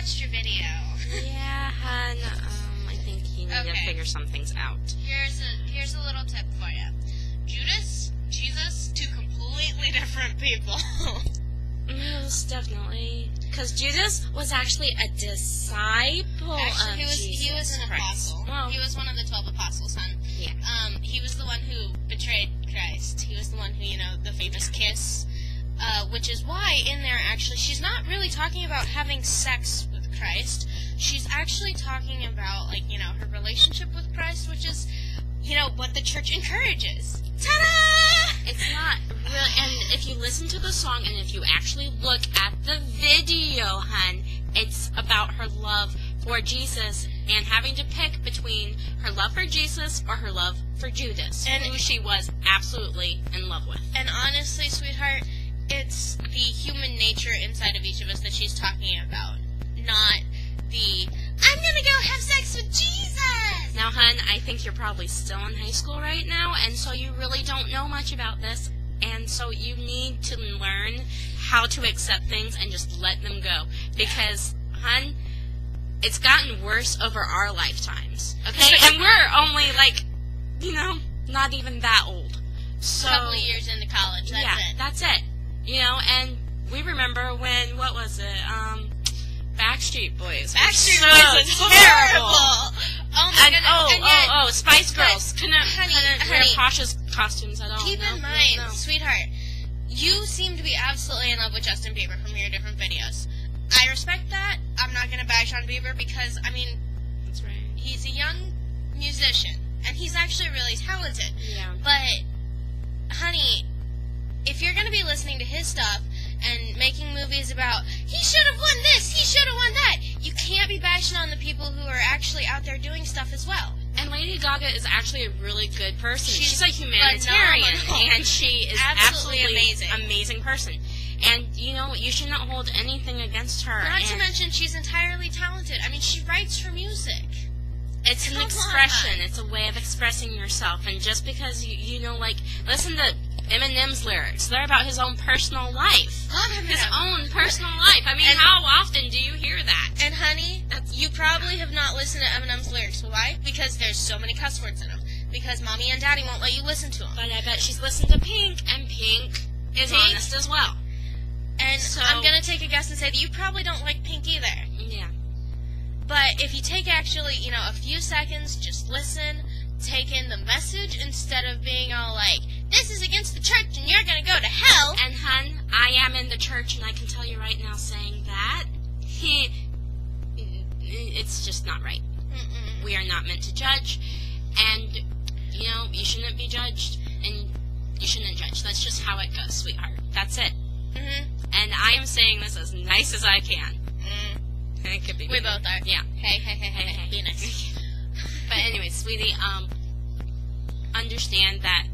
watched your video. Yeah, hun. I think you need to figure some things out. Here's a little tip for you. Judas, Jesus, two completely different people. Most definitely. Because Judas was actually a disciple Actually, of Jesus. he was an apostle. Well, He was one of the 12 apostles, hon. Yeah. He was the one who betrayed Christ. He was the one who, the famous kiss. Which is why in there, actually, she's not really talking about having sex with Christ. She's actually talking about, her relationship with Christ, which is, what the church encourages. Ta-da! it's not really, and if you listen to the song and if you actually look at the video, hun, it's about her love for Jesus and having to pick between her love for Jesus or her love for Judas, and who she was absolutely in love with. And honestly, sweetheart, it's the human nature inside of each of us that she's talking about, not the, I'm gonna go have sex with Jesus! Now, hun, I think you're probably still in high school right now, and so you really don't know much about this, and so you need to learn how to accept things and just let them go. Because, hun, it's gotten worse over our lifetimes, okay? And we're only, not even that old. So, A couple of years into college, that's it. And we remember when, what was it, Backstreet Boys. Backstreet Boys was terrible. Oh my goodness. And Spice Girls couldn't wear honey, Pasha's costumes at all. Keep in mind, sweetheart, you seem to be absolutely in love with Justin Bieber from your different videos. I respect that. I'm not going to bash on Bieber because, that's right. He's a young musician, and he's actually really talented. Yeah. But, honey, if you're going to be listening to his stuff and making movies about, he should have won this, he should have won that, you can't be bashing on the people who are actually out there doing stuff as well. And Lady Gaga is actually a really good person. She's a humanitarian, phenomenal. and she is Absolutely amazing person. And, you shouldn't hold anything against her. Not to mention, she's entirely talented. She writes her music. It's an expression. It's a way of expressing yourself. And just because, listen to Eminem's lyrics. They're about his own personal life. His own personal life. How often do you hear that? And, honey, you probably have not listened to Eminem's lyrics. Why? Because there's so many cuss words in them. Because Mommy and Daddy won't let you listen to them. But I bet she's listened to Pink, and Pink is honest as well. And so, I'm going to take a guess and say that you probably don't like Pink either. Yeah. But if you take actually, a few seconds, just listen, take in the message instead of being all like, this is against the church and you're going to go to hell. And, hun, I am in the church, and I can tell you right now saying that, it's just not right. Mm-mm. We are not meant to judge, and, you shouldn't be judged, and you shouldn't judge. That's just how it goes, sweetheart. That's it. Mm-hmm. And I am saying this as nice as I can. It could be. We both are. Yeah. Hey. Be nice. But anyway, sweetie, understand that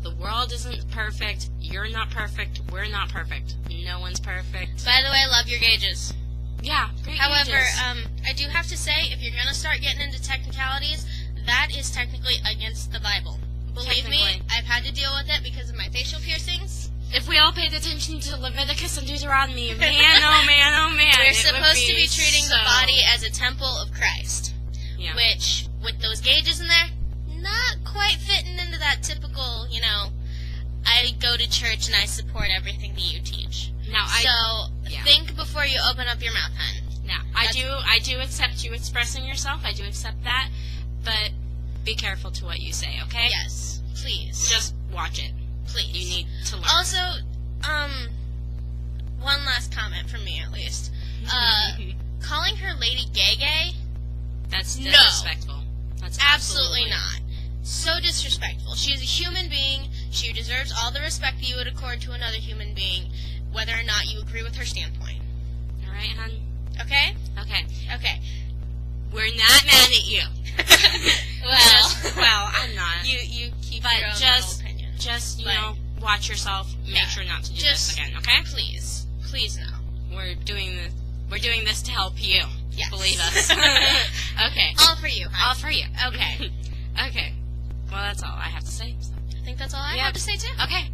the world isn't perfect. You're not perfect. We're not perfect. No one's perfect. By the way, I love your gauges. Yeah, great However, gauges. I do have to say, if you're going to start getting into technicalities, that is technically against the Bible. Believe me, I've had to deal with it because of my facial piercings. If we all paid attention to Leviticus and Deuteronomy, man, oh man, we're supposed to be treating the body as a temple of Christ. Yeah. Which, with those gauges in there, not quite fitting into that typical, I go to church and I support everything that you teach. Now, think before you open up your mouth, hun. Now, I do accept you expressing yourself. I do accept that, but be careful to what you say, okay? Yes, please. Just watch it. Please. You need to learn. Also, one last comment from me, at least. Calling her Lady GaGa? That's disrespectful. No. That's absolutely not. So disrespectful. She is a human being. She deserves all the respect that you would accord to another human being, whether or not you agree with her standpoint. All right, hon? Okay? Okay. We're not mad at you. Well, I'm not. You keep your own little opinion. Just, watch yourself. Make sure not to do this again, okay? Please no. We're doing this to help you. Yes. Believe us. Okay. All for you, huh? All for you. Okay. Okay. Well, that's all I have to say. So. I think that's all I have to say, too. Okay.